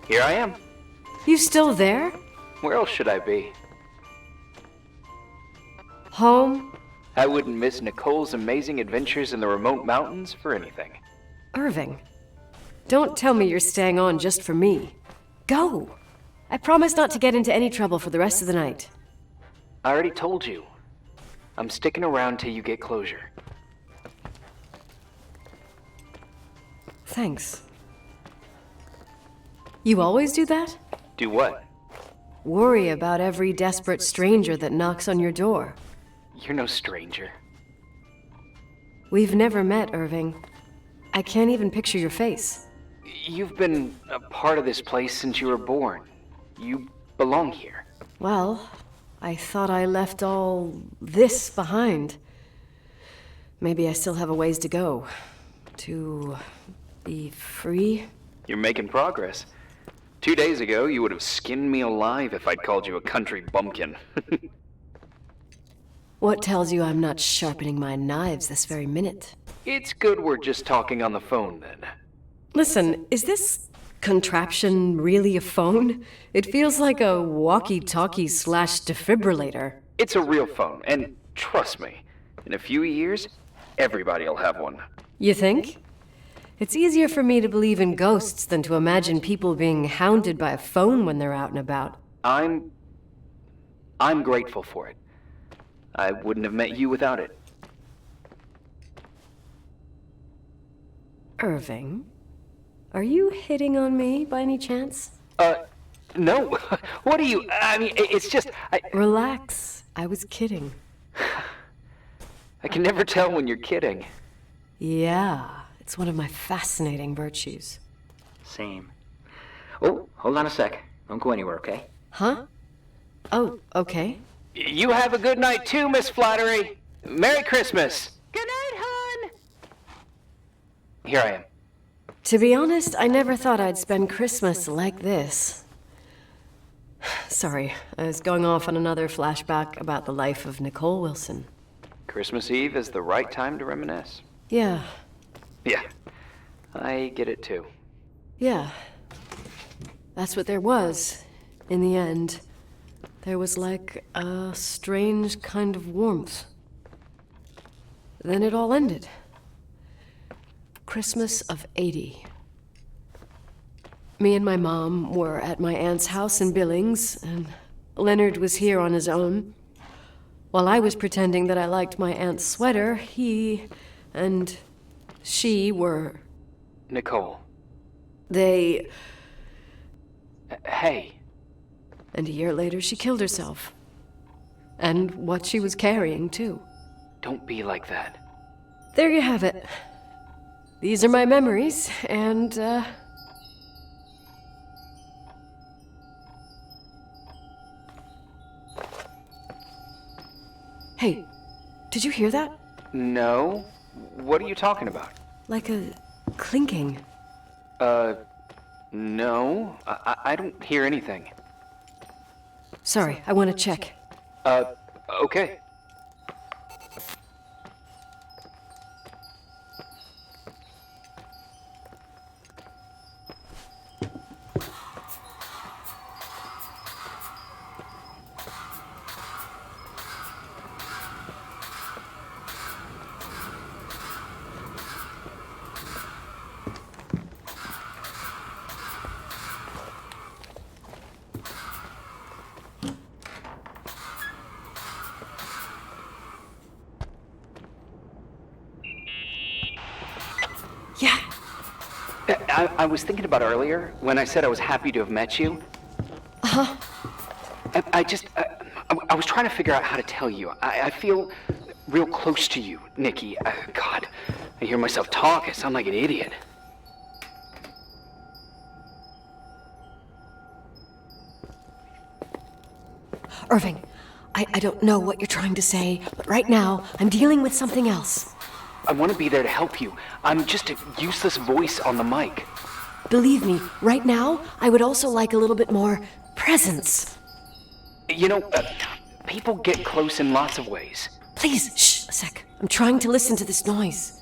Here I am. You still there? Where else should I be? Home? I wouldn't miss Nicole's amazing adventures in the remote mountains for anything. Irving, don't tell me you're staying on just for me. Go! I promise not to get into any trouble for the rest of the night. I already told you. I'm sticking around till you get closure. Thanks. You always do that? Do what? Worry about every desperate stranger that knocks on your door. You're no stranger. We've never met, Irving. I can't even picture your face. You've been a part of this place since you were born. You belong here. Well, I thought I left all this behind. Maybe I still have a ways to go. To be free? You're making progress. 2 days ago, you would have skinned me alive if I'd called you a country bumpkin. What tells you I'm not sharpening my knives this very minute? It's good we're just talking on the phone, then. Listen, is this contraption really a phone? It feels like a walkie-talkie / defibrillator. It's a real phone, and trust me, in a few years, everybody'll have one. You think? It's easier for me to believe in ghosts than to imagine people being hounded by a phone when they're out and about. I'm grateful for it. I wouldn't have met you without it. Irving, are you hitting on me by any chance? No. What are you... I mean, it's just... Relax. I was kidding. I can never tell when you're kidding. Yeah, it's one of my fascinating virtues. Same. Oh, hold on a sec. Don't go anywhere, okay? Huh? Oh, okay. You have a good night too, Miss Flattery. Merry Christmas. Good night, hon. Here I am. To be honest, I never thought I'd spend Christmas like this. Sorry, I was going off on another flashback about the life of Nicole Wilson. Christmas Eve is the right time to reminisce. Yeah, Yeah, I get it too. yeah. That's what there was, in the end. There was like a strange kind of warmth. Then it all ended. Christmas of '80. Me and my mom were at my aunt's house in Billings, and Leonard was here on his own. While I was pretending that I liked my aunt's sweater, he and she were... Nicole. They... Hey. And a year later, she killed herself. And what she was carrying, too. Don't be like that. There you have it. These are my memories, and, Hey, did you hear that? No? What are you talking about? Like a clinking. No. I don't hear anything. Sorry, I want to check. Okay. I was thinking about earlier, when I said I was happy to have met you. I was trying to figure out how to tell you. I feel real close to you, Nikki. God, I hear myself talk. I sound like an idiot. Irving, I don't know what you're trying to say, but right now, I'm dealing with something else. I want to be there to help you. I'm just a useless voice on the mic. Believe me, right now, I would also like a little bit more presence. You know, people get close in lots of ways. Please, shh, a sec. I'm trying to listen to this noise.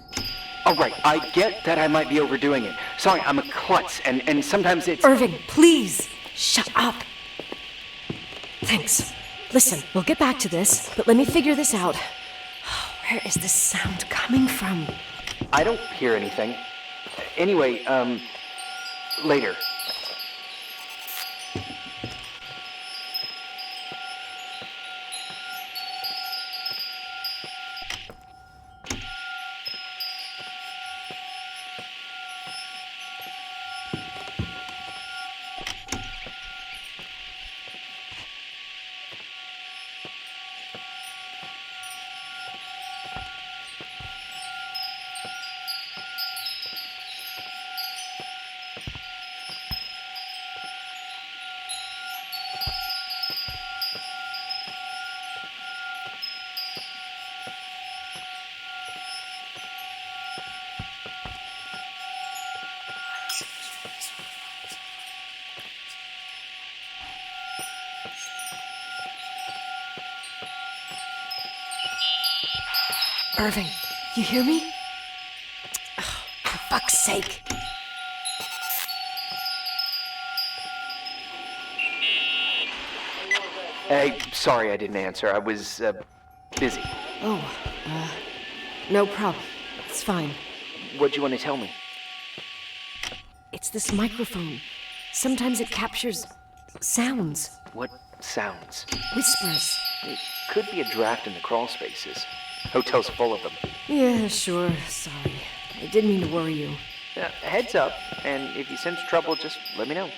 All right, I get that I might be overdoing it. Sorry, I'm a klutz, and sometimes it's... Irving, please, shut up. Thanks. Listen, we'll get back to this, but let me figure this out. Where is this sound coming from? I don't hear anything. Anyway, later. Irving, you hear me? Oh, for fuck's sake. Hey, sorry I didn't answer. I was, busy. Oh, no problem. It's fine. What'd you want to tell me? It's this microphone. Sometimes it captures sounds, What sounds? whispers. It could be a draft in the crawl spaces. Hotel's full of them. Yeah, sure. Sorry. I didn't mean to worry you. Heads up, and if you sense trouble, just let me know.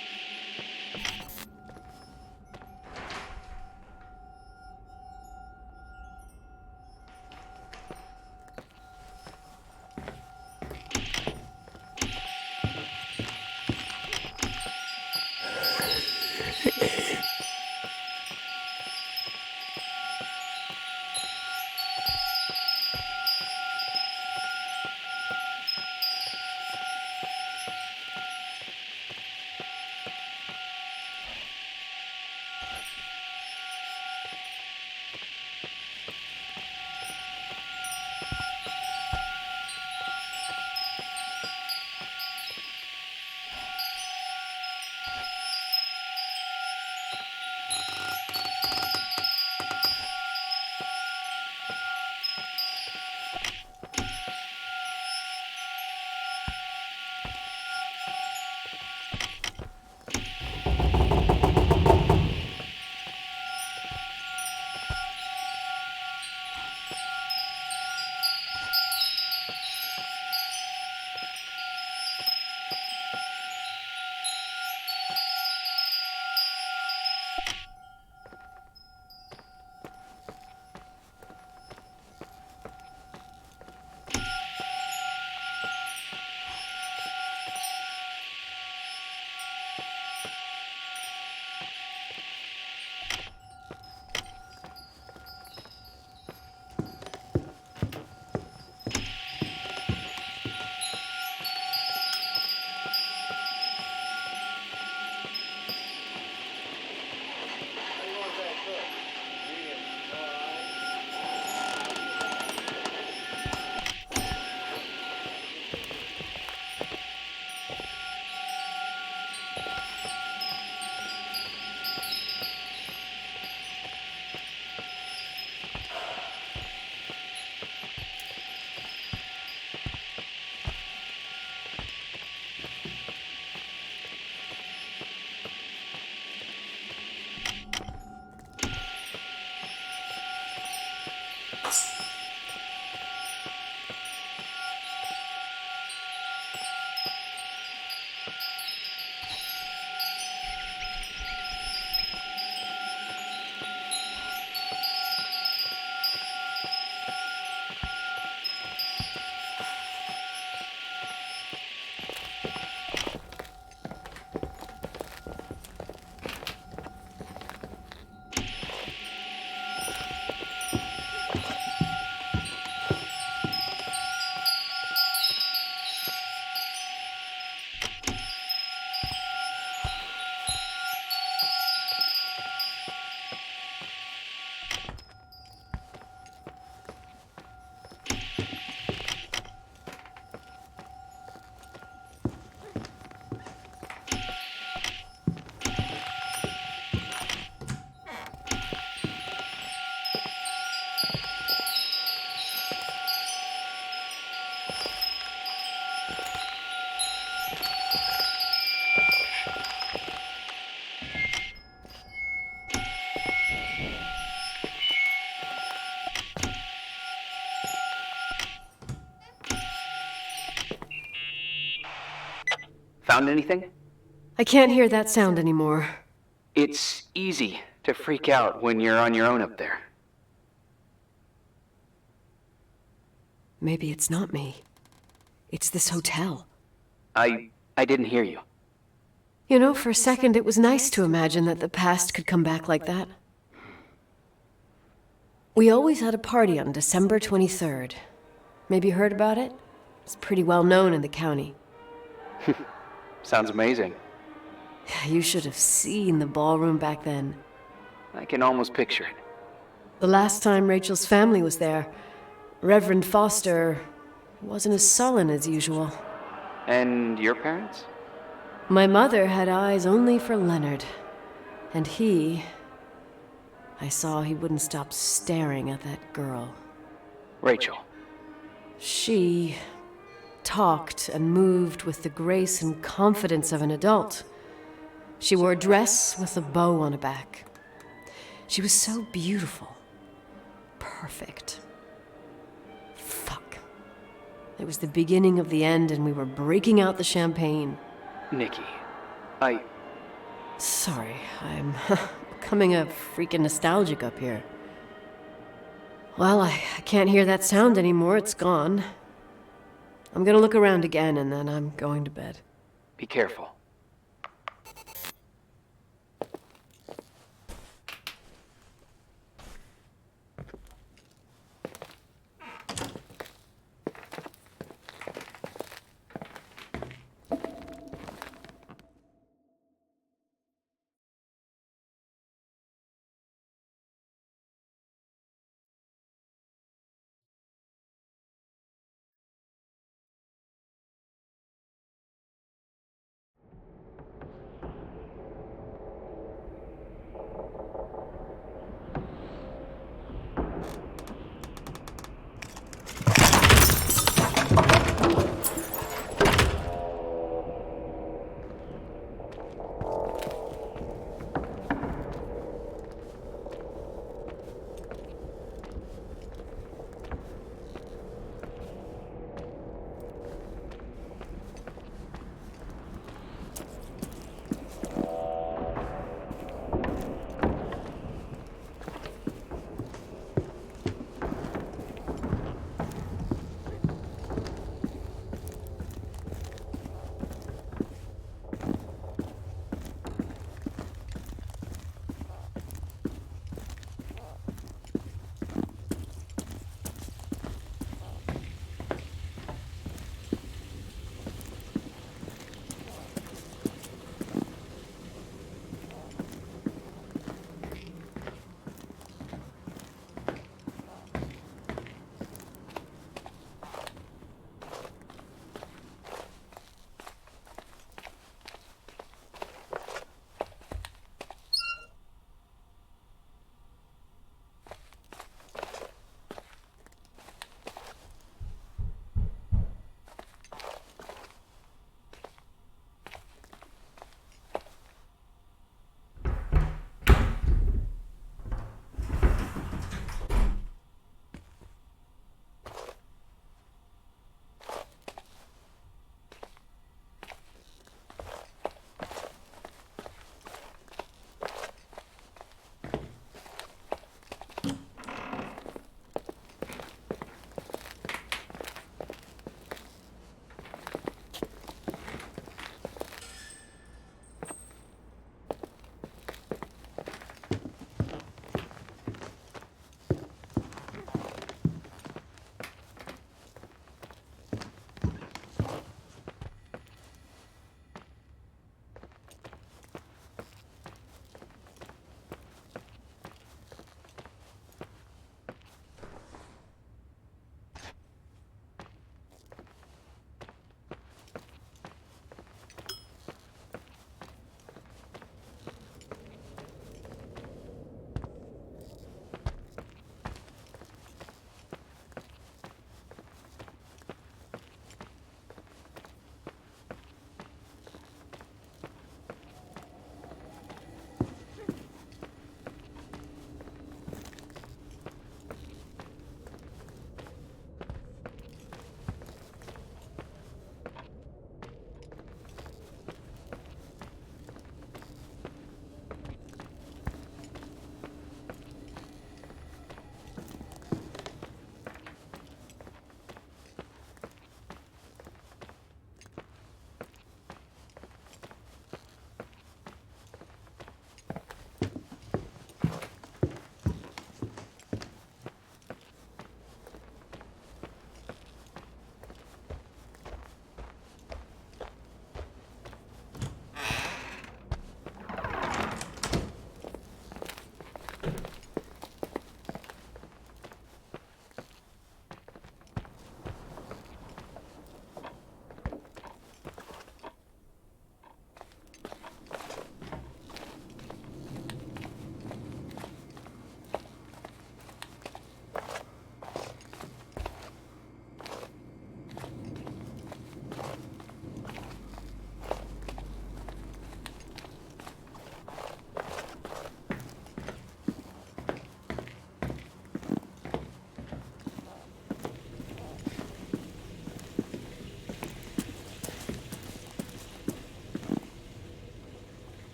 found anything? I can't hear that sound anymore. It's easy to freak out when you're on your own up there. Maybe it's not me. It's this hotel. I didn't hear you. You know, for a second it was nice to imagine that the past could come back like that. We always had a party on December 23rd. Maybe you heard about it? It's pretty well known in the county. Sounds amazing. You should have seen the ballroom back then. I can almost picture it. The last time Rachel's family was there, Reverend Foster wasn't as sullen as usual. And your parents? My mother had eyes only for Leonard. And I saw he wouldn't stop staring at that girl. Rachel. She talked and moved with the grace and confidence of an adult. She wore a dress with a bow on her back. She was so beautiful. Perfect. Fuck. It was the beginning of the end, and we were breaking out the champagne. Nikki. Sorry, I'm becoming a freaking nostalgic up here. Well, I can't hear that sound anymore. It's gone. I'm gonna look around again, and then I'm going to bed. Be careful.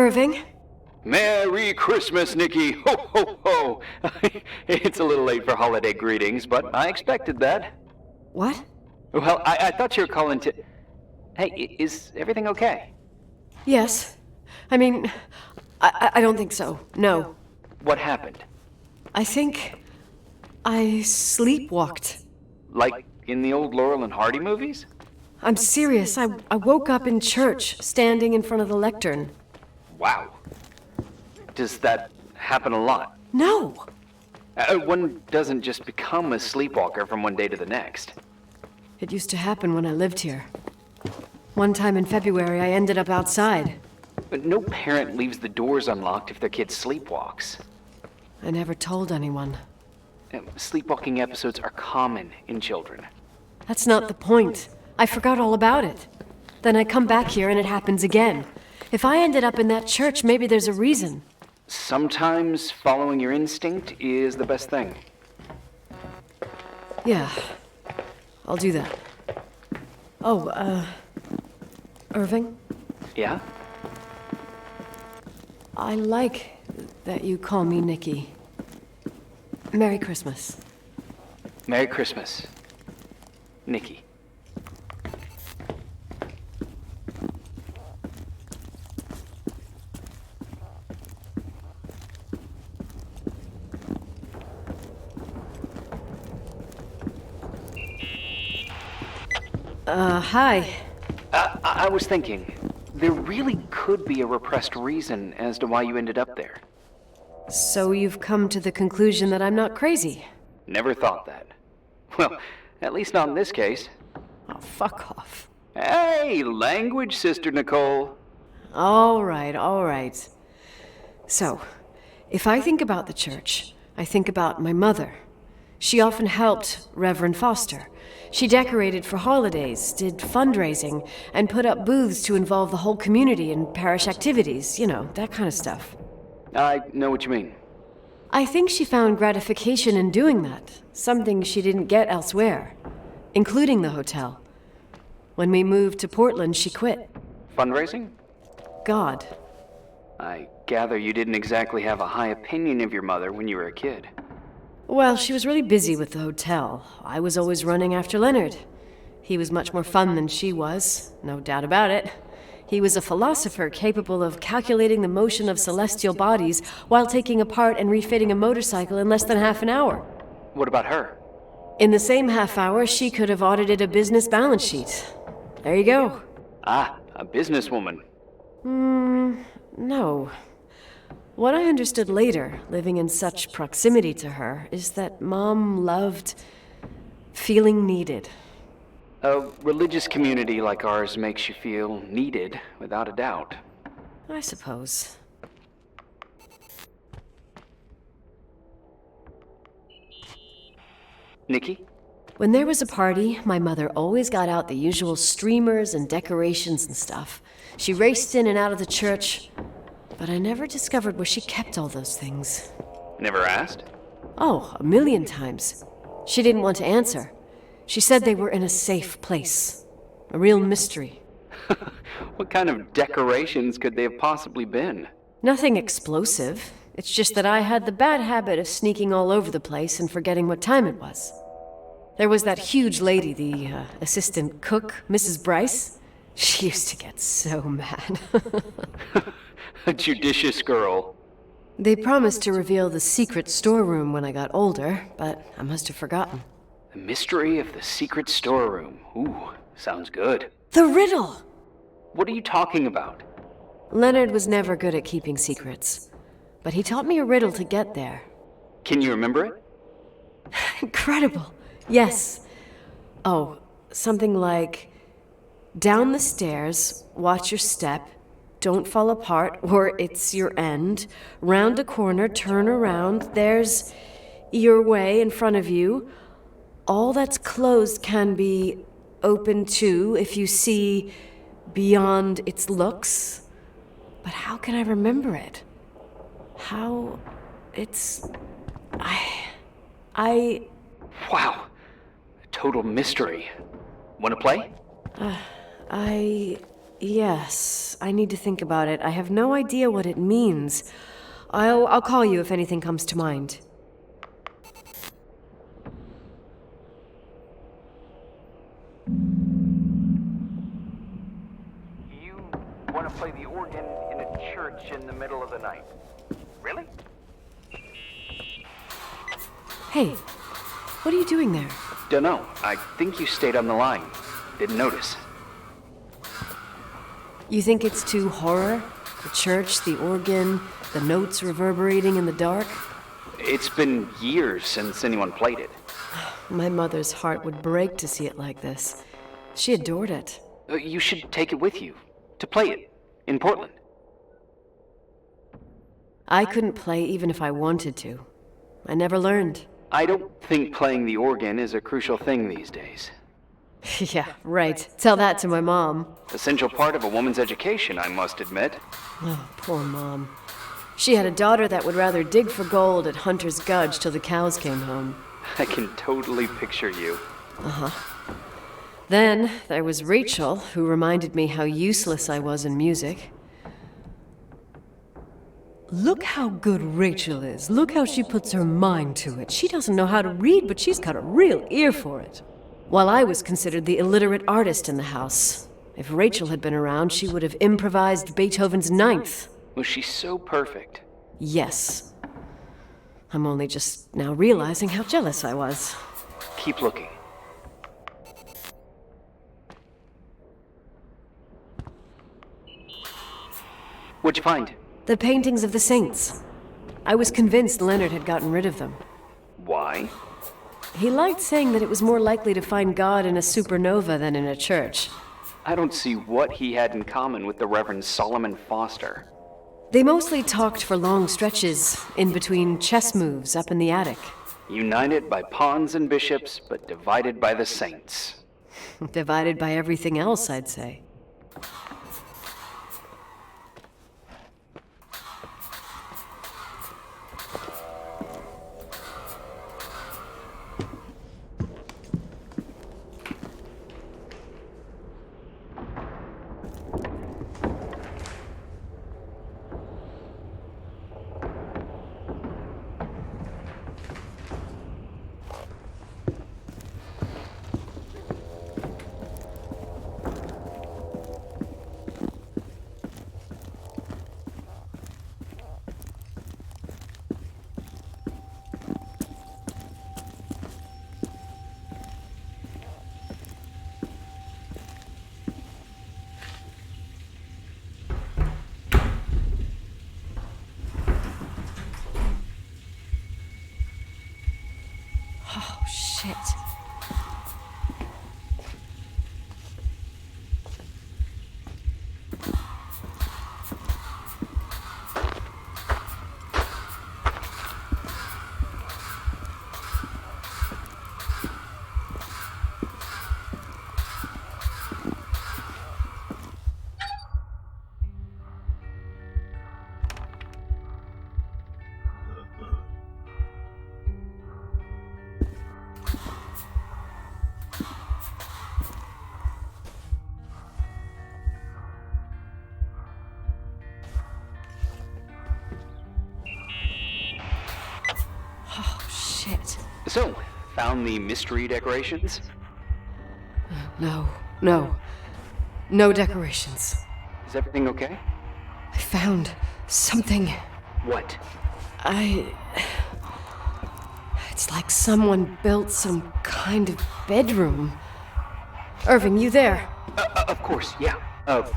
Irving. Merry Christmas, Nikki! Ho, ho, ho! It's a little late for holiday greetings, but I expected that. What? Well, I thought you were calling to... Hey, is everything okay? Yes. I mean, I don't think so. No. What happened? I think I sleepwalked. Like in the old Laurel and Hardy movies? I'm serious. I woke up in church, standing in front of the lectern. Wow. Does that happen a lot? No. One doesn't just become a sleepwalker from one day to the next. It used to happen when I lived here. One time in February, I ended up outside. But no parent leaves the doors unlocked if their kid sleepwalks. I never told anyone. Sleepwalking episodes are common in children. That's not the point. I forgot all about it. Then I come back here and it happens again. If I ended up in that church, maybe there's a reason. Sometimes following your instinct is the best thing. Yeah. I'll do that. Oh, Irving? Yeah? I like that you call me Nikki. Merry Christmas. Merry Christmas, Nikki. Hi. I was thinking, there really could be a repressed reason as to why you ended up there. So you've come to the conclusion that I'm not crazy? Never thought that. Well, at least not in this case. Oh, fuck off. Hey, language, Sister Nicole. All right. So, if I think about the church, I think about my mother. She often helped Reverend Foster. She decorated for holidays, did fundraising, and put up booths to involve the whole community in parish activities, you know, that kind of stuff. I know what you mean. I think she found gratification in doing that, something she didn't get elsewhere, including the hotel. When we moved to Portland, she quit. Fundraising? God. I gather you didn't exactly have a high opinion of your mother when you were a kid. Well, she was really busy with the hotel. I was always running after Leonard. He was much more fun than she was, no doubt about it. He was a philosopher capable of calculating the motion of celestial bodies while taking apart and refitting a motorcycle in less than half an hour. What about her? In the same half hour, she could have audited a business balance sheet. There you go. Ah, a businesswoman. No. What I understood later, living in such proximity to her, is that Mom loved feeling needed. A religious community like ours makes you feel needed, without a doubt. I suppose. Nikki? When there was a party, my mother always got out the usual streamers and decorations and stuff. She raced in and out of the church, but I never discovered where she kept all those things. Never asked? Oh, 1,000,000 times. She didn't want to answer. She said they were in a safe place. A real mystery. What kind of decorations could they have possibly been? Nothing explosive. It's just that I had the bad habit of sneaking all over the place and forgetting what time it was. There was that huge lady, the assistant cook, Mrs. Bryce. She used to get so mad. A judicious girl. They promised to reveal the secret storeroom when I got older, but I must have forgotten. The mystery of the secret storeroom. Ooh, sounds good. The riddle! What are you talking about? Leonard was never good at keeping secrets, but he taught me a riddle to get there. Can you remember it? Incredible. Yes. Oh, something like, down the stairs, watch your step, don't fall apart or it's your end, round a corner, turn around, there's your way in front of you. All that's closed can be open too if you see beyond its looks. But how can I remember it? How it's... I... Wow. A total mystery. Want to play? Yes, I need to think about it. I have no idea what it means. I'll call you if anything comes to mind. You want to play the organ in a church in the middle of the night? Really? Hey, what are you doing there? Dunno. I think you stayed on the line. Didn't notice. You think it's too horror? The church, the organ, the notes reverberating in the dark? It's been years since anyone played it. My mother's heart would break to see it like this. She adored it. You should take it with you. To play it. In Portland. I couldn't play even if I wanted to. I never learned. I don't think playing the organ is a crucial thing these days. Yeah, right. Tell that to my mom. Essential part of a woman's education, I must admit. Oh, poor Mom. She had a daughter that would rather dig for gold at Hunter's Gulch till the cows came home. I can totally picture you. Then there was Rachel, who reminded me how useless I was in music. Look how good Rachel is. Look how she puts her mind to it. She doesn't know how to read, but she's got a real ear for it. While I was considered the illiterate artist in the house. If Rachel had been around, she would have improvised Beethoven's Ninth. Was she so perfect? Yes. I'm only just now realizing how jealous I was. Keep looking. What'd you find? The paintings of the saints. I was convinced Leonard had gotten rid of them. Why? He liked saying that it was more likely to find God in a supernova than in a church. I don't see what he had in common with the Reverend Solomon Foster. They mostly talked for long stretches, in between chess moves up in the attic. United by pawns and bishops, but divided by the saints. Divided by everything else, I'd say. Oh, shit. Shit. So, found the mystery decorations? No. No decorations. Is everything okay? I found something. What? It's like someone built some kind of bedroom. Irving, you there? Of course, yeah.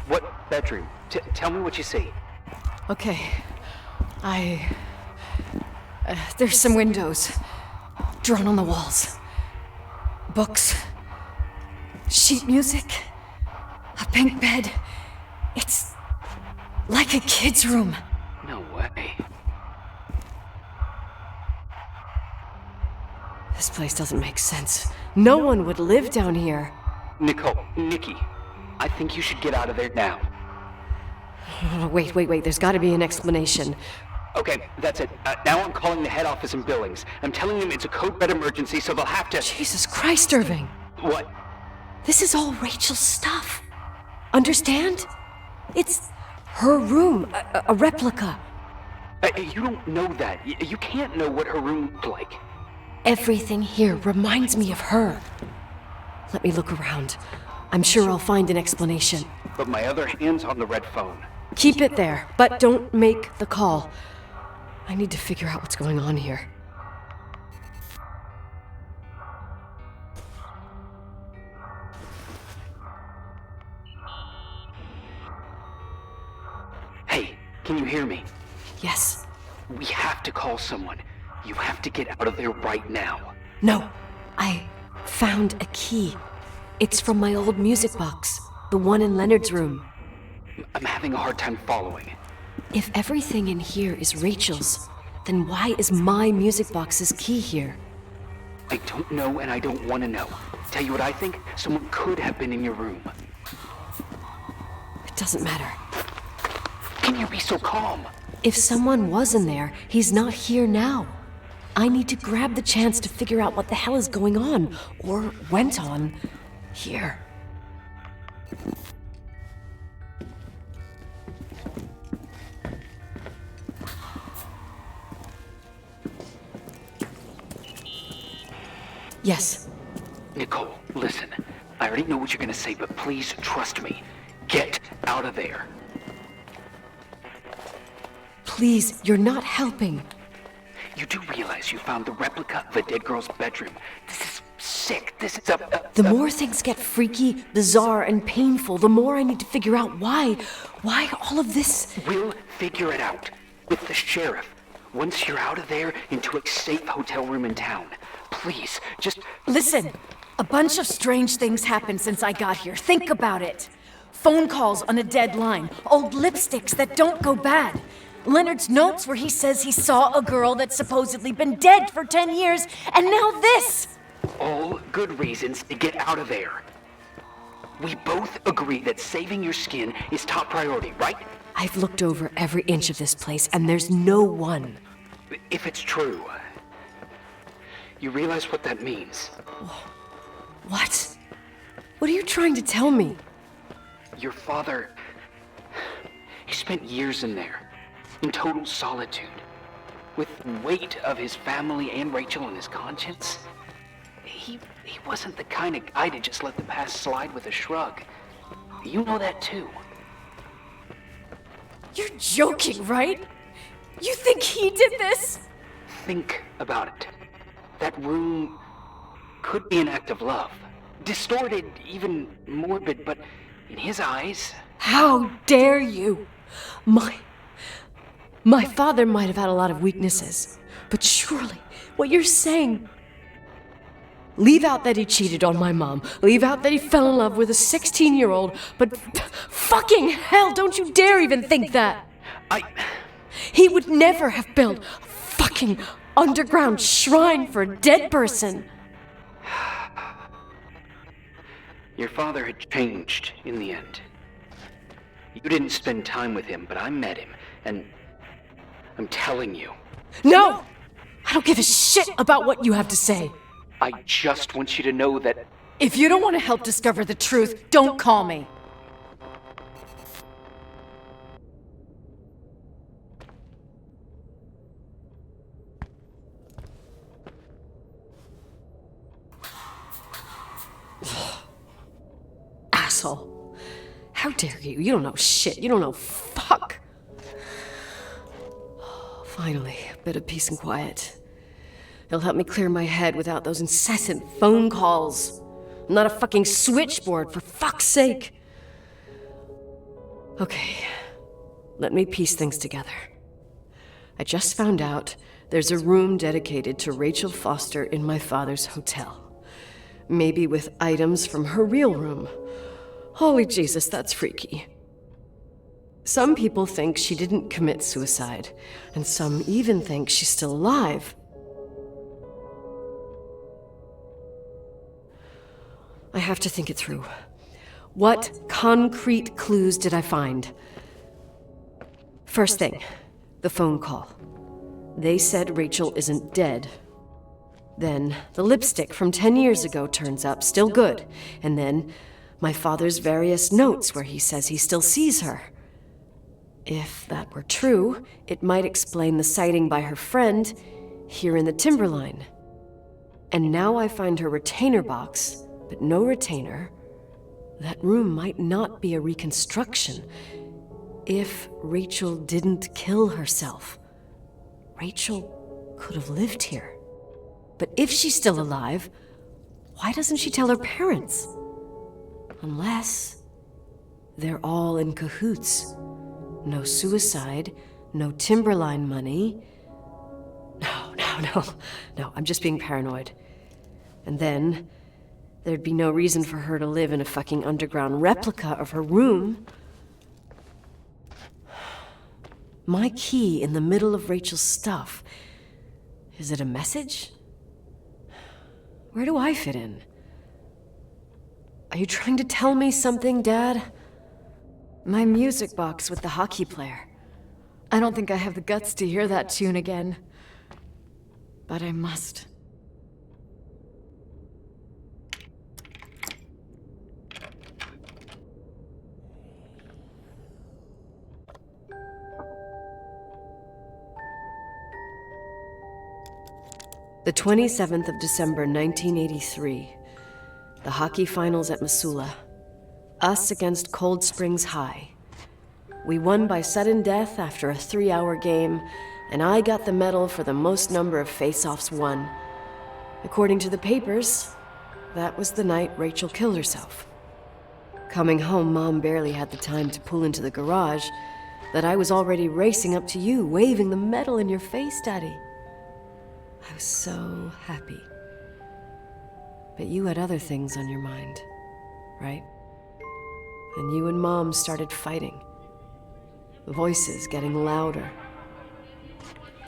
What bedroom? Tell me what you see. Okay. There's some windows. Drawn on the walls. Books. Sheet music. A pink bed. It's like a kid's room. No way. This place doesn't make sense. No one would live down here. Nikki, I think you should get out of there now. Wait. There's gotta be an explanation. Okay, that's it. Now I'm calling the head office in Billings. I'm telling them it's a code red emergency, so they'll have to... Jesus Christ, Irving. What? This is all Rachel's stuff. Understand? It's her room, a replica. You don't know that. You can't know what her room looked like. Everything here reminds me of her. Let me look around. I'm sure I'll find an explanation. But my other hand's on the red phone. Keep it there, but don't make the call. I need to figure out what's going on here. Hey, can you hear me? Yes. We have to call someone. You have to get out of there right now. No. I found a key. It's from my old music box, the one in Leonard's room. I'm having a hard time following. If everything in here is Rachel's, then why is my music box's key here? I don't know and I don't want to know. Tell you what I think? Someone could have been in your room. It doesn't matter. Can you be so calm? If someone was in there, he's not here now. I need to grab the chance to figure out what the hell is going on, or went on, here. Yes. Nicole, listen. I already know what you're gonna say, but please trust me. Get out of there. Please, you're not helping. You do realize you found the replica of a dead girl's bedroom. This is sick. This is The more things get freaky, bizarre, and painful, the more I need to figure out why. Why all of this? We'll figure it out. With the sheriff. Once you're out of there, into a safe hotel room in town. Please, just... Listen, a bunch of strange things happened since I got here. Think about it. Phone calls on a dead line, old lipsticks that don't go bad. Leonard's notes where he says he saw a girl that's supposedly been dead for 10 years, and now this! All good reasons to get out of there. We both agree that saving your skin is top priority, right? I've looked over every inch of this place, and there's no one. If it's true, you realize what that means. What? What are you trying to tell me? Your father, he spent years in there, in total solitude, with the weight of his family and Rachel on his conscience. He wasn't the kind of guy to just let the past slide with a shrug. You know that too. You're joking, right? You think he did this? Think about it. That room could be an act of love. Distorted, even morbid, but in his eyes... How dare you? My father might have had a lot of weaknesses, but surely what you're saying... Leave out that he cheated on my mom. Leave out that he fell in love with a 16-year-old, but fucking hell, don't you dare even think that! He would never have built a fucking underground shrine for a dead person. Your father had changed in the end. You didn't spend time with him, but I met him, and I'm telling you. No! I don't give a shit about what you have to say. I just want you to know that... If you don't want to help discover the truth, don't call me. Asshole. How dare you? You don't know shit. You don't know fuck. Finally, a bit of peace and quiet. It'll help me clear my head without those incessant phone calls. I'm not a fucking switchboard, for fuck's sake. Okay, let me piece things together. I just found out there's a room dedicated to Rachel Foster in my father's hotel. Maybe with items from her real room. Holy Jesus, that's freaky. Some people think she didn't commit suicide, and some even think she's still alive. I have to think it through. What concrete clues did I find? First thing, the phone call. They said Rachel isn't dead. Then the lipstick from 10 years ago turns up, still good. And then My father's various notes where he says he still sees her. If that were true, it might explain the sighting by her friend here in the timberline. And now I find her retainer box, but no retainer. That room might not be a reconstruction. If Rachel didn't kill herself, Rachel could have lived here. But if she's still alive, why doesn't she tell her parents? Unless they're all in cahoots. No suicide, no timberline money. No, I'm just being paranoid. And then there'd be no reason for her to live in a fucking underground replica of her room. My key in the middle of Rachel's stuff. Is it a message? Where do I fit in? Are you trying to tell me something, Dad? My music box with the hockey player. I don't think I have the guts to hear that tune again. But I must. The 27th of December, 1983. The hockey finals at Missoula. Us against Cold Springs High. We won by sudden death after a 3-hour game, and I got the medal for the most number of face-offs won. According to the papers, that was the night Rachel killed herself. Coming home, Mom barely had the time to pull into the garage that I was already racing up to you, waving the medal in your face, Daddy. I was so happy. But you had other things on your mind, right? And you and Mom started fighting. The voices getting louder.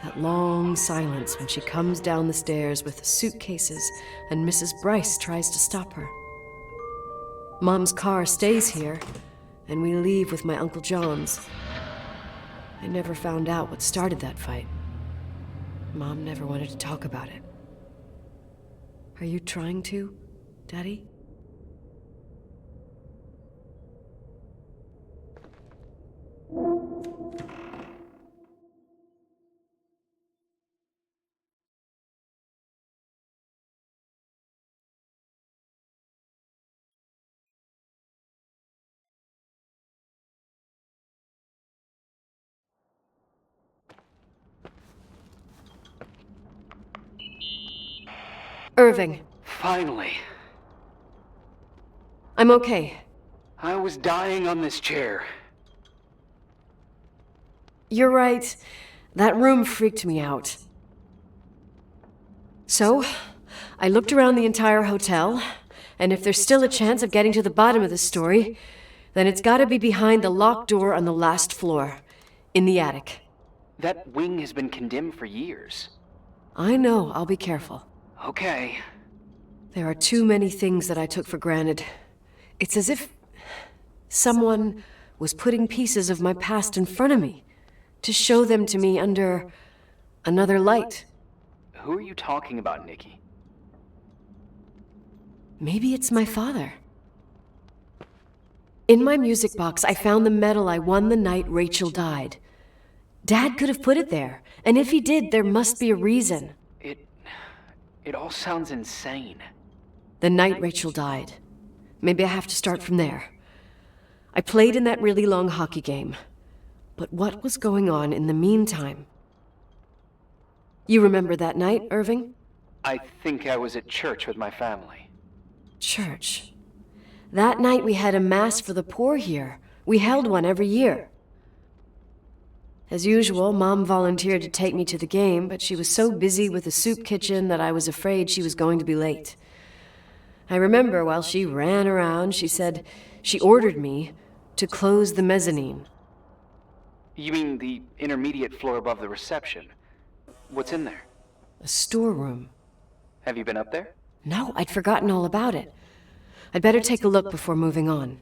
That long silence when she comes down the stairs with the suitcases and Mrs. Bryce tries to stop her. Mom's car stays here, and we leave with my Uncle John's. I never found out what started that fight. Mom never wanted to talk about it. Are you trying to, Daddy? Irving. Finally. I'm okay. I was dying on this chair. You're right. That room freaked me out. So, I looked around the entire hotel, and if there's still a chance of getting to the bottom of the story, then it's gotta be behind the locked door on the last floor, in the attic. That wing has been condemned for years. I know, I'll be careful. Okay. There are too many things that I took for granted. It's as if someone was putting pieces of my past in front of me to show them to me under another light. Who are you talking about, Nikki? Maybe it's my father. In my music box, I found the medal I won the night Rachel died. Dad could have put it there, and if he did, there must be a reason. It all sounds insane. The night Rachel died. Maybe I have to start from there. I played in that really long hockey game. But what was going on in the meantime? You remember that night, Irving? I think I was at church with my family. Church. That night we had a mass for the poor here. We held one every year. As usual, Mom volunteered to take me to the game, but she was so busy with the soup kitchen that I was afraid she was going to be late. I remember while she ran around, she said she ordered me to close the mezzanine. You mean the intermediate floor above the reception? What's in there? A storeroom. Have you been up there? No, I'd forgotten all about it. I'd better take a look before moving on.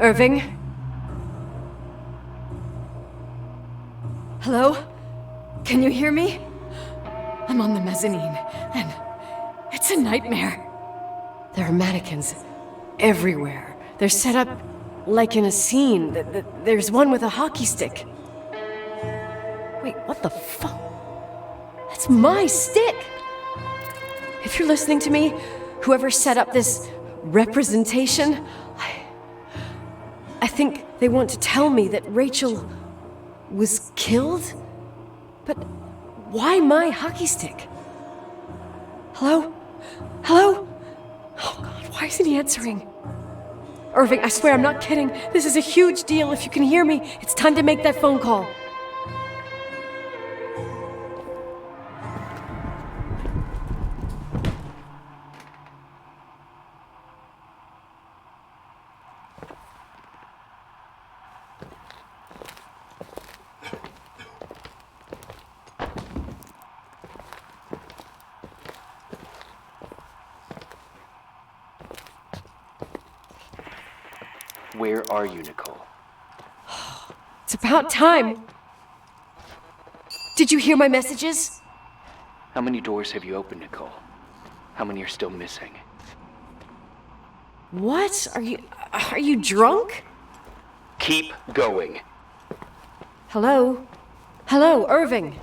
Irving? Hello? Can you hear me? I'm on the mezzanine, and it's a nightmare. There are mannequins everywhere. They're set up like in a scene. There's one with a hockey stick. Wait, what the fuck? That's my stick! If you're listening to me, whoever set up this representation, I think they want to tell me that Rachel was killed? But why my hockey stick? Hello? Hello? Oh God, why isn't he answering? Irving, I swear I'm not kidding. This is a huge deal. If you can hear me, it's time to make that phone call. Where are you, Nicole? It's about time. Did you hear my messages? How many doors have you opened, Nicole? How many are still missing? What? Are you drunk? Keep going. Hello? Hello, Irving.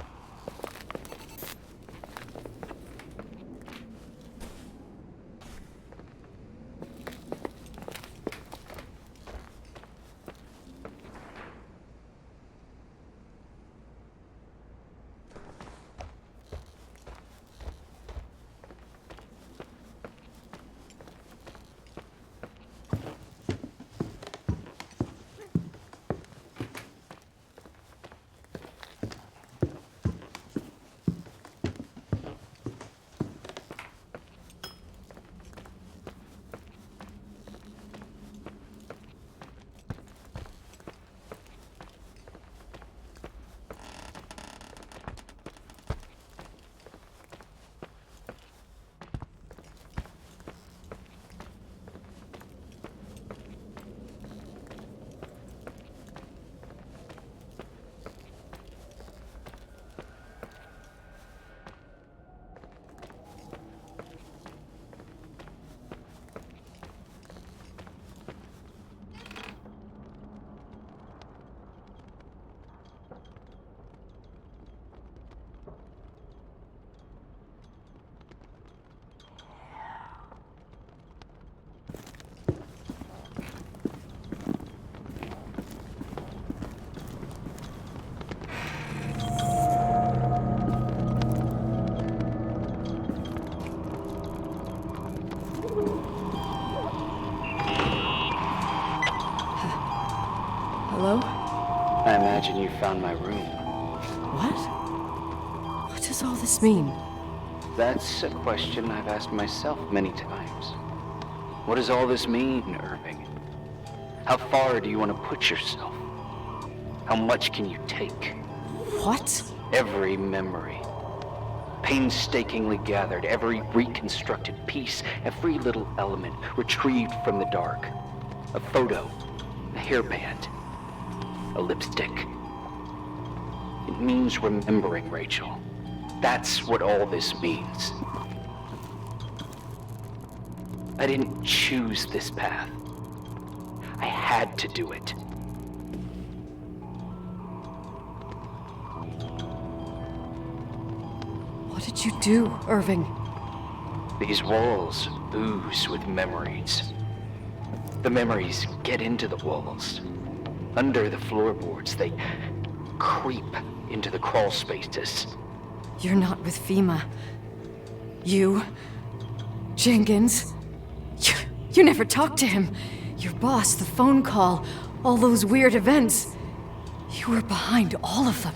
Hello? I imagine you found my room. What? What does all this mean? That's a question I've asked myself many times. What does all this mean, Irving? How far do you want to put yourself? How much can you take? What? Every memory, painstakingly gathered, every reconstructed piece, every little element retrieved from the dark. A photo, a hairband, a lipstick. It means remembering, Rachel. That's what all this means. I didn't choose this path. I had to do it. What did you do, Irving? These walls ooze with memories. The memories get into the walls. Under the floorboards, they creep into the crawl spaces. You're not with FEMA. You... Jenkins... You never talked to him. Your boss, the phone call, all those weird events. You were behind all of them.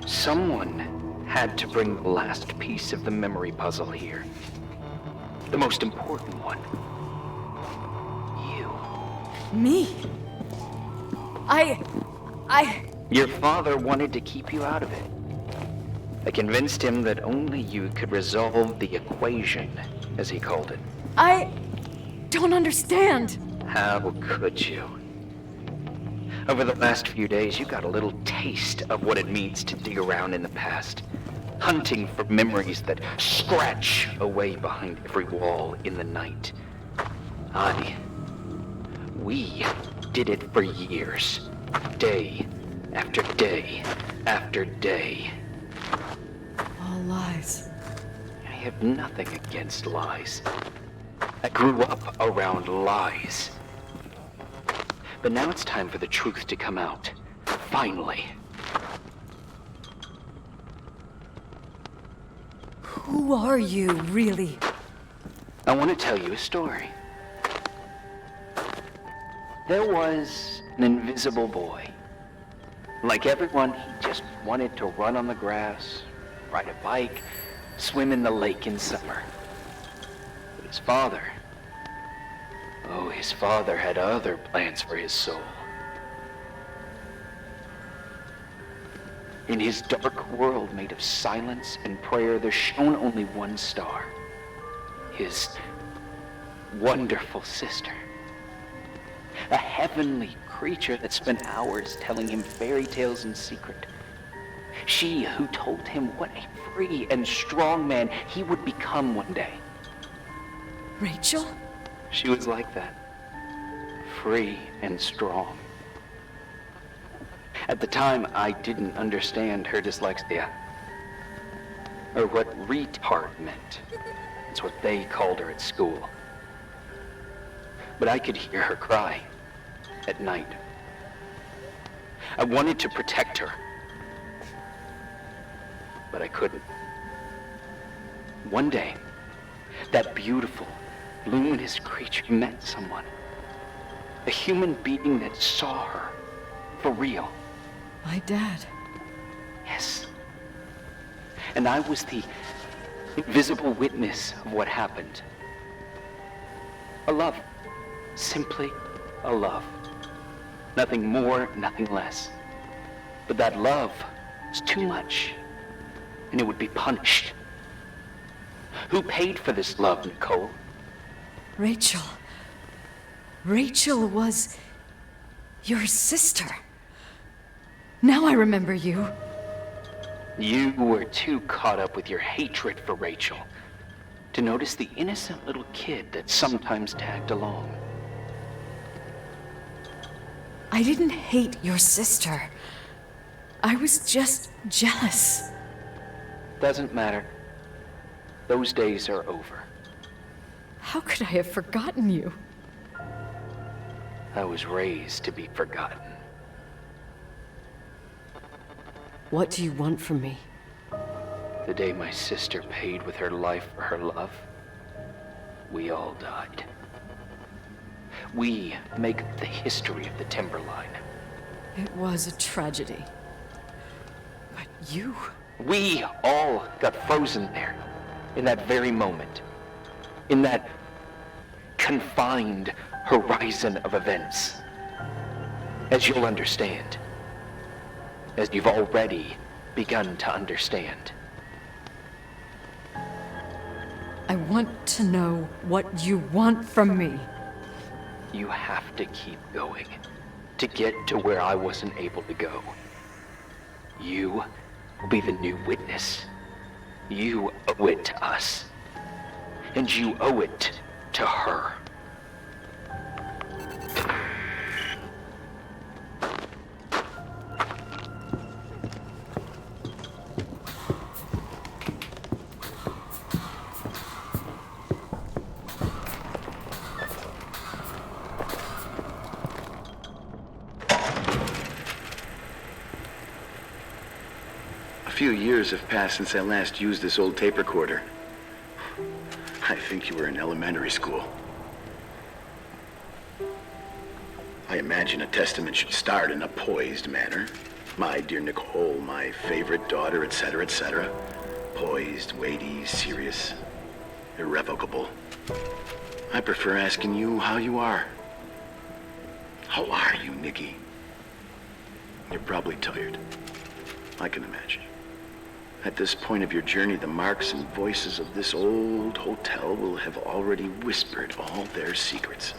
Someone had to bring the last piece of the memory puzzle here. The most important one. You. Me? Your father wanted to keep you out of it. I convinced him that only you could resolve the equation, as he called it. I don't understand. How could you? Over the last few days, you got a little taste of what it means to dig around in the past, hunting for memories that scratch away behind every wall in the night. We did it for years, day after day after day. All lies. I have nothing against lies. I grew up around lies. But now it's time for the truth to come out. Finally. Who are you, really? I want to tell you a story. There was an invisible boy. Like everyone, he just wanted to run on the grass, ride a bike, swim in the lake in summer. But his father had other plans for his soul. In his dark world made of silence and prayer, there shone only one star. His wonderful sister. A heavenly creature that spent hours telling him fairy tales in secret. She who told him what a free and strong man he would become one day. Rachel? She was like that. Free and strong. At the time, I didn't understand her dyslexia. Or what retard meant. It's what they called her at school. But I could hear her cry at night. I wanted to protect her. But I couldn't. One day, that beautiful, luminous creature met someone. A human being that saw her for real. My dad. Yes. And I was the invisible witness of what happened. A love. Simply a love. Nothing more, nothing less. But that love was too much, and it would be punished. Who paid for this love, Nicole? Rachel. Rachel was your sister. Now I remember you. You were too caught up with your hatred for Rachel to notice the innocent little kid that sometimes tagged along. I didn't hate your sister. I was just jealous. Doesn't matter. Those days are over. How could I have forgotten you? I was raised to be forgotten. What do you want from me? The day my sister paid with her life for her love, we all died. We make the history of the Timberline. It was a tragedy. But you... We all got frozen there, in that very moment. In that confined horizon of events. As you'll understand. As you've already begun to understand. I want to know what you want from me. You have to keep going to get to where I wasn't able to go. You will be the new witness. You owe it to us. And you owe it to her. A few years have passed since I last used this old tape recorder. I think you were in elementary school. I imagine a testament should start in a poised manner. My dear Nicole, my favorite daughter, etc., etc. Poised, weighty, serious, irrevocable. I prefer asking you how you are. How are you, Nikki? You're probably tired. I can imagine. At this point of your journey, the marks and voices of this old hotel will have already whispered all their secrets.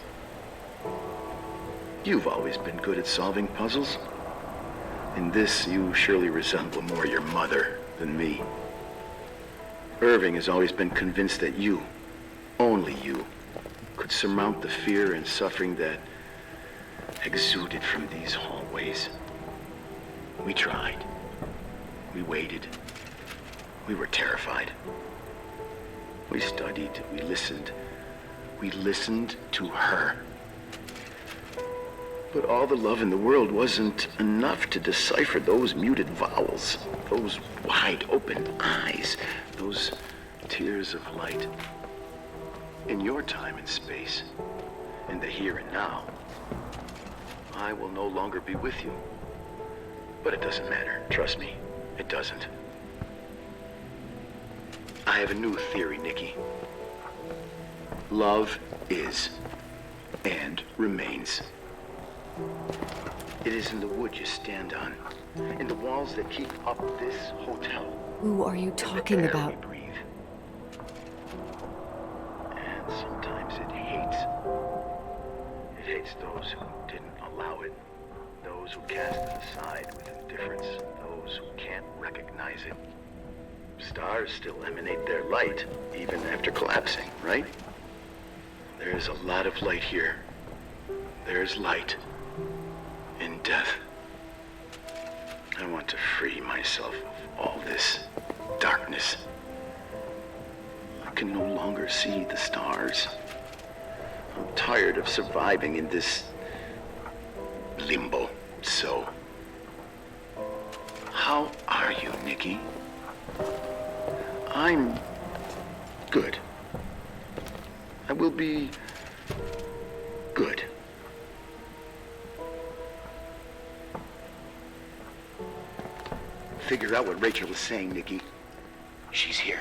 You've always been good at solving puzzles. In this, you surely resemble more your mother than me. Irving has always been convinced that you, only you, could surmount the fear and suffering that exuded from these hallways. We tried. We waited. We were terrified. We studied. We listened. We listened to her. But all the love in the world wasn't enough to decipher those muted vowels, those wide open eyes, those tears of light. In your time and space, in the here and now, I will no longer be with you. But it doesn't matter, trust me, it doesn't. I have a new theory, Nikki. Love is and remains. It is in the wood you stand on, in the walls that keep up this hotel. Who are you talking the air about? we breathe. And sometimes it hates. It hates those who didn't allow it, those who cast it aside with indifference, those who can't recognize it. Stars still emanate their light, even after collapsing, right? There's a lot of light here. There's light in death. I want to free myself of all this darkness. I can no longer see the stars. I'm tired of surviving in this limbo. So, how are you, Nikki? I'm good. I will be good. Figure out what Rachel was saying, Nikki. She's here.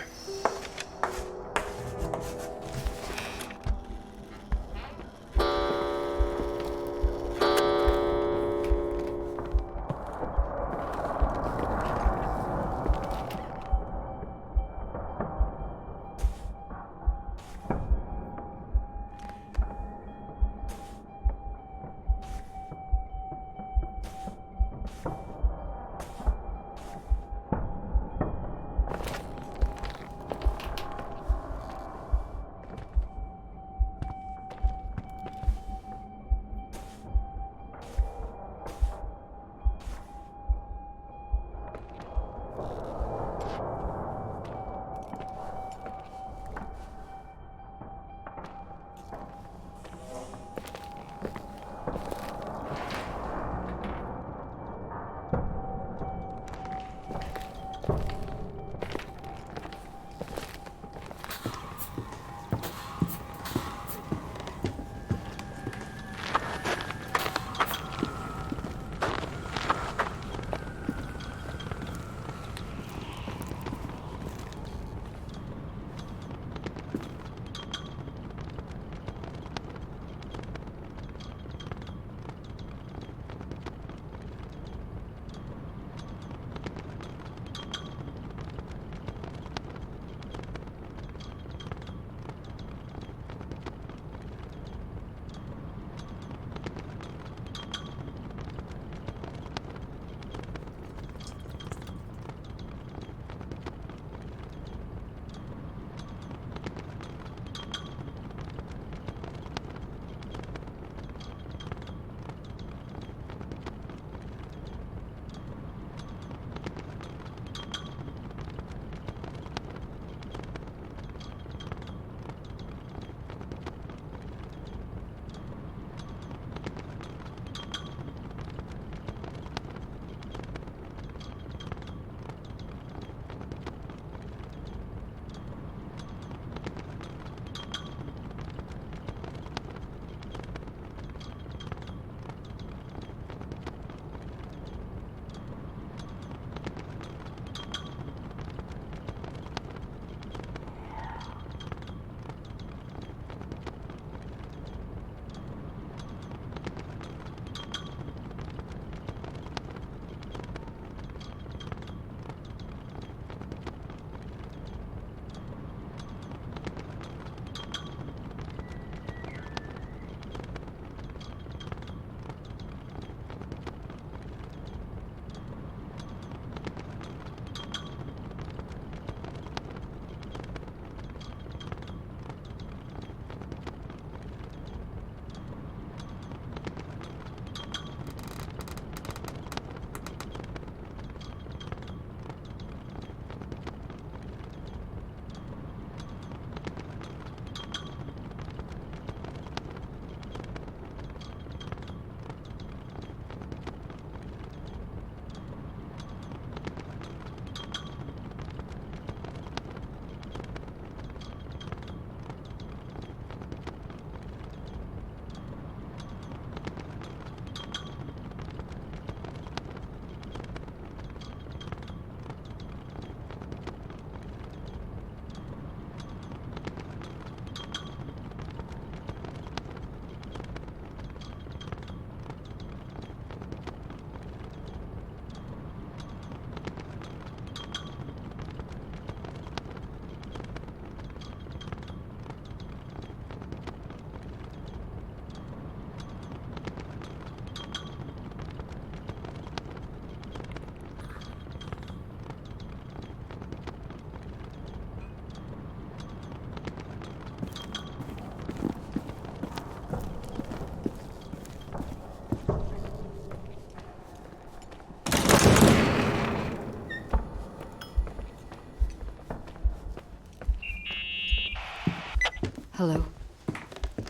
Hello.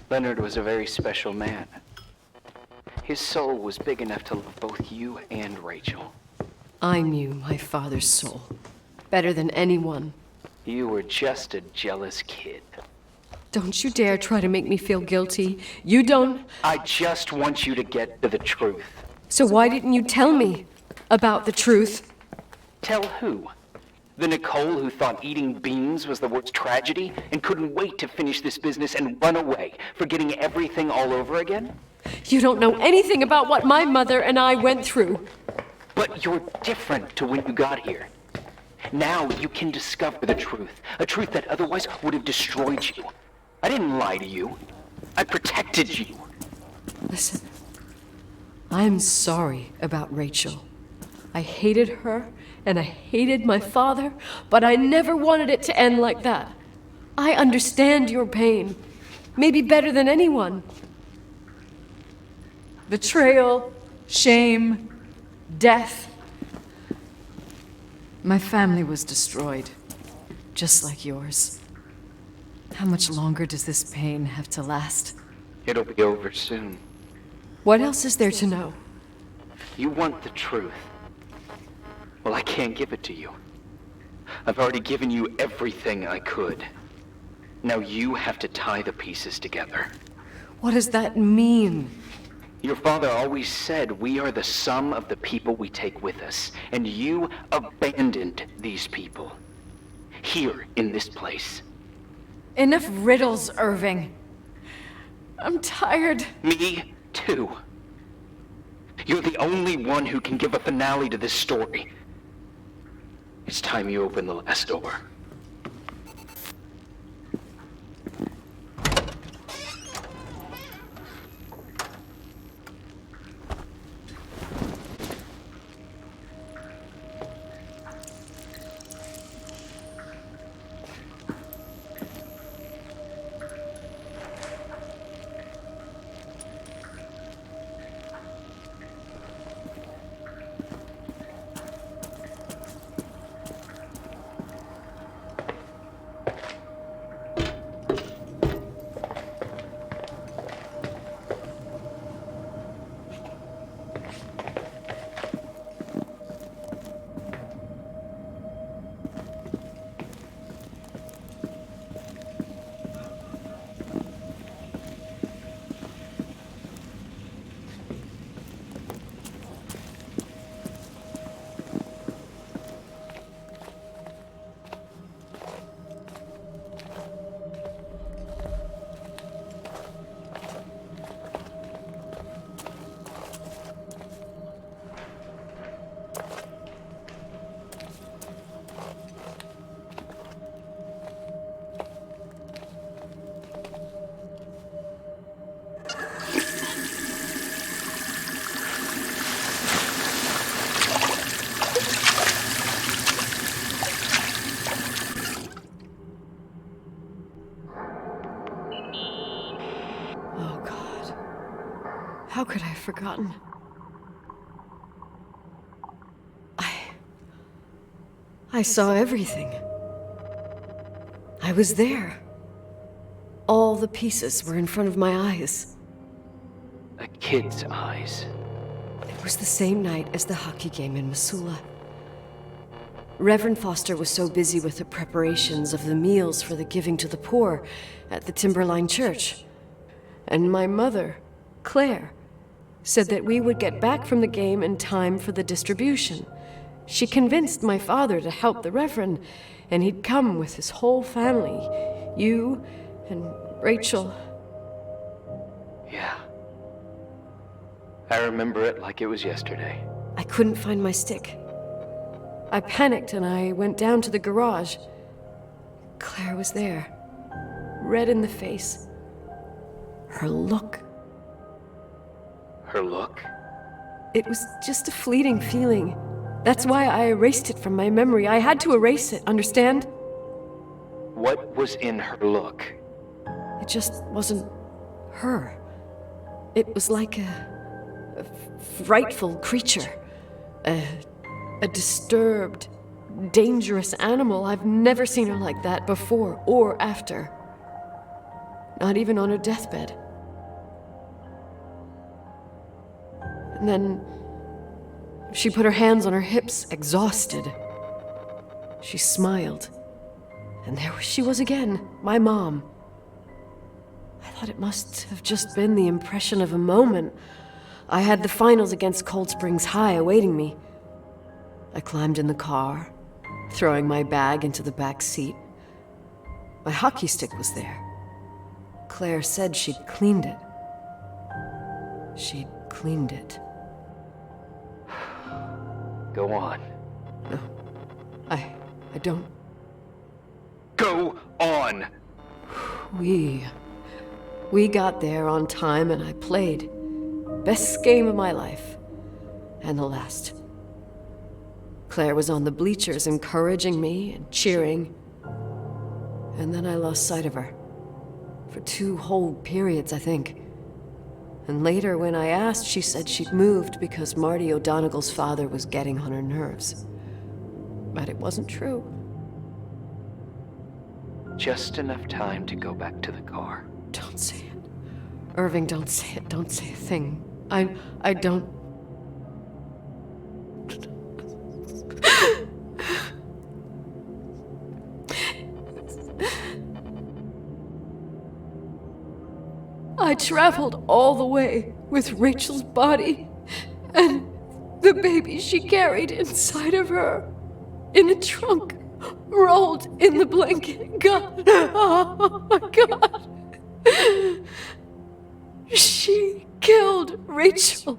Leonard was a very special man. His soul was big enough to love both you and Rachel. I knew my father's soul better than anyone. You were just a jealous kid. Don't you dare try to make me feel guilty. You don't. I just want you to get to the truth. So why didn't you tell me about the truth? Tell who? The Nicole who thought eating beans was the worst tragedy and couldn't wait to finish this business and run away, forgetting everything all over again? You don't know anything about what my mother and I went through. But you're different to when you got here. Now you can discover the truth, a truth that otherwise would have destroyed you. I didn't lie to you. I protected you. Listen, I'm sorry about Rachel. I hated her, and I hated my father, but I never wanted it to end like that. I understand your pain, maybe better than anyone. Betrayal, shame, death. My family was destroyed, just like yours. How much longer does this pain have to last? It'll be over soon. What else is there to know? You want the truth. Well, I can't give it to you. I've already given you everything I could. Now you have to tie the pieces together. What does that mean? Your father always said we are the sum of the people we take with us, and you abandoned these people. Here, in this place. Enough riddles, Irving. I'm tired. Me, too. You're the only one who can give a finale to this story. It's time you open the last door. Oh, God. How could I have forgotten? I saw everything. I was there. All the pieces were in front of my eyes. A kid's eyes. It was the same night as the hockey game in Missoula. Reverend Foster was so busy with the preparations of the meals for the giving to the poor at the Timberline Church. And my mother, Claire, said that we would get back from the game in time for the distribution. She convinced my father to help the Reverend, and he'd come with his whole family. You and Rachel. Yeah. I remember it like it was yesterday. I couldn't find my stick. I panicked and I went down to the garage. Claire was there, red in the face. Her look. Her look? It was just a fleeting feeling. That's why I erased it from my memory. I had to erase it, understand? What was in her look? It just wasn't her. It was like a frightful creature. A disturbed, dangerous animal. I've never seen her like that before or after. not even on her deathbed. And then she put her hands on her hips, exhausted. She smiled, and there she was again, my mom. I thought it must have just been the impression of a moment. I had the finals against Cold Springs High awaiting me. I climbed in the car, throwing my bag into the back seat. My hockey stick was there. Claire said she'd cleaned it. She'd cleaned it. Go on. No, I don't. Go on! We got there on time and I played. Best game of my life. And the last. Claire was on the bleachers encouraging me and cheering. And then I lost sight of her. For 2 whole periods, I think. And later, when I asked, she said she'd moved because Marty O'Donegal's father was getting on her nerves. But it wasn't true. Just enough time to go back to the car. Don't say it. Irving, don't say it. Don't say a thing. I don't... I traveled all the way with Rachel's body and the baby she carried inside of her in a trunk, rolled in the blanket. God, oh my God. She killed Rachel.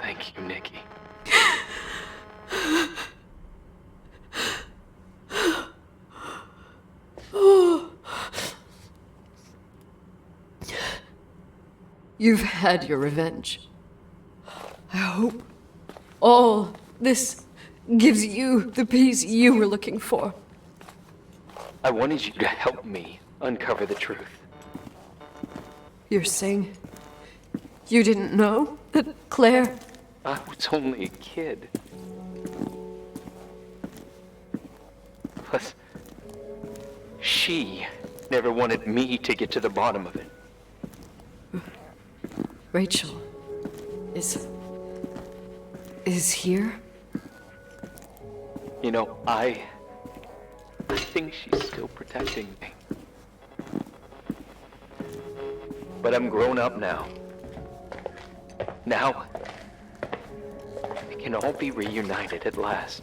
Thank you, Nikki. You've had your revenge. I hope all this gives you the peace you were looking for. I wanted you to help me uncover the truth. You're saying you didn't know that Claire... I was only a kid. Plus, she never wanted me to get to the bottom of it. Rachel is here? You know, I think she's still protecting me. But I'm grown up now. Now, we can all be reunited at last.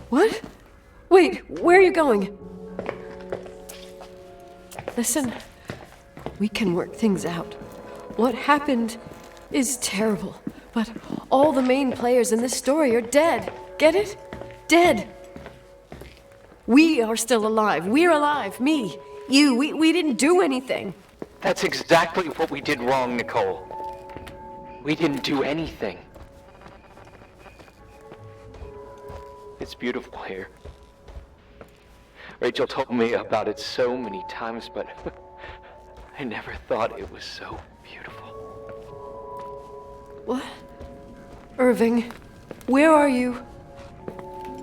What? Wait, where are you going? Listen, we can work things out. What happened is terrible, but all the main players in this story are dead. Get it? Dead. We are still alive. We're alive. Me, you, we didn't do anything. That's exactly what we did wrong, Nicole. We didn't do anything. It's beautiful here. Rachel told me about it so many times, but I never thought it was so beautiful. What? Irving, where are you?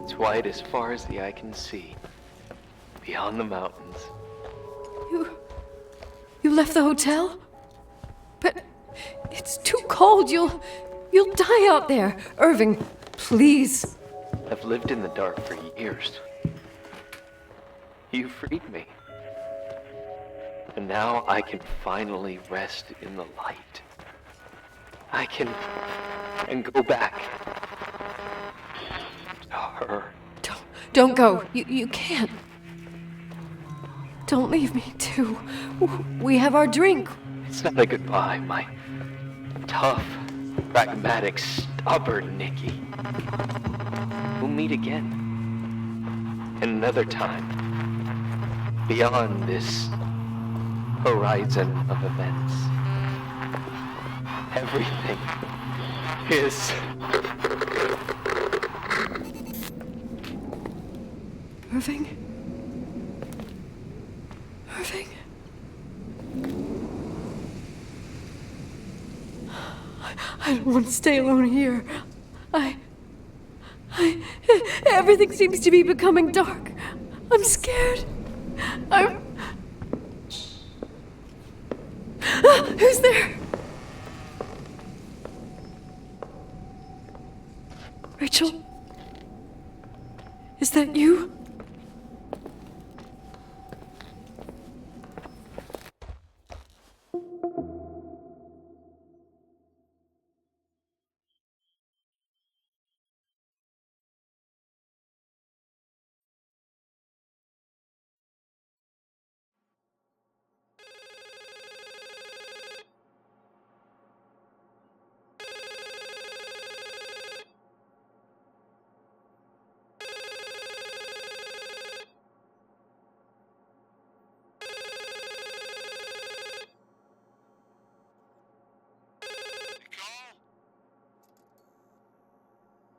It's white as far as the eye can see, beyond the mountains. You left the hotel? But it's too cold. You'll die out there. Irving, please. I've lived in the dark for years. You freed me. And now I can finally rest in the light. I can go back to her. Don't go. You can't. Don't leave me, too. We have our drink. It's not a goodbye, my tough, pragmatic, stubborn Nikki. We'll meet again. Another time. Beyond this horizon of events. Everything is... Irving? Irving? I don't want to stay alone here. Everything seems to be becoming dark. I'm scared. Who's there? Rachel? Is that you?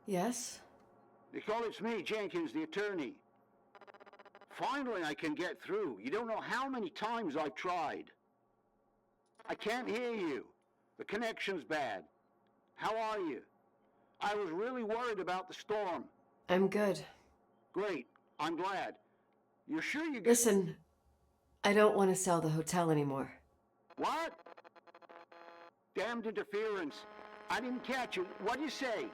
Yes? Nicole, it's me, Jenkins, the attorney. Finally, I can get through. You don't know how many times I've tried. I can't hear you. The connection's bad. How are you? I was really worried about the storm. I'm good. Great. I'm glad. You're sure you get... Listen, I don't want to sell the hotel anymore. What? Damned interference. I didn't catch you. What'd you say?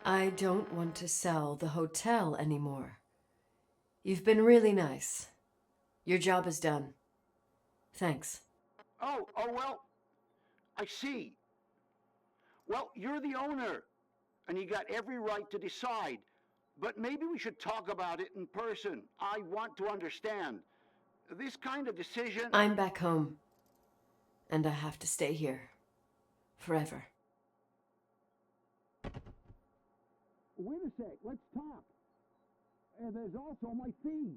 I don't want to sell the hotel anymore. You've been really nice. Your job is done. Thanks. Oh, well, I see. Well, you're the owner, and you got every right to decide. But maybe we should talk about it in person. I want to understand. This kind of decision... I'm back home, and I have to stay here. Forever. Wait a sec, let's talk. There's also my fee.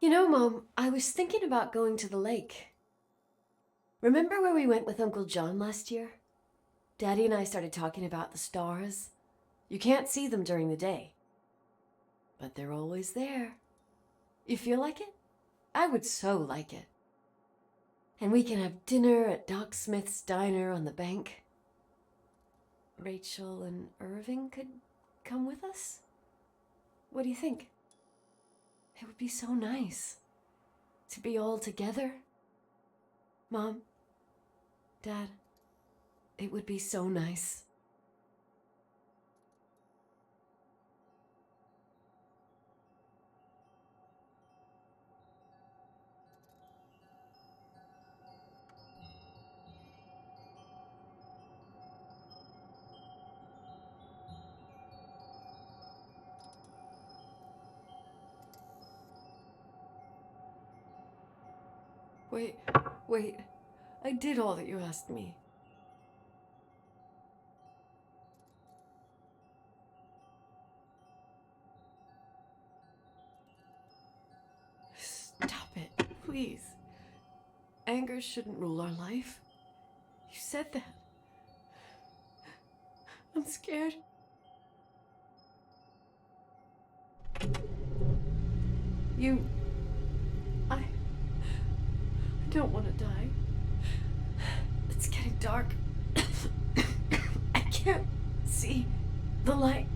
You know, Mom, I was thinking about going to the lake. Remember where we went with Uncle John last year? Daddy and I started talking about the stars. You can't see them during the day, but they're always there. You feel like it? I would so like it. And we can have dinner at Doc Smith's diner on the bank. Rachel and Irving could come with us? What do you think? It would be so nice to be all together. Mom, Dad, it would be so nice. Wait. I did all that you asked me. Stop it, please. Anger shouldn't rule our life. You said that. I'm scared. I don't want to die. It's getting dark. I can't see the light.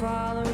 follow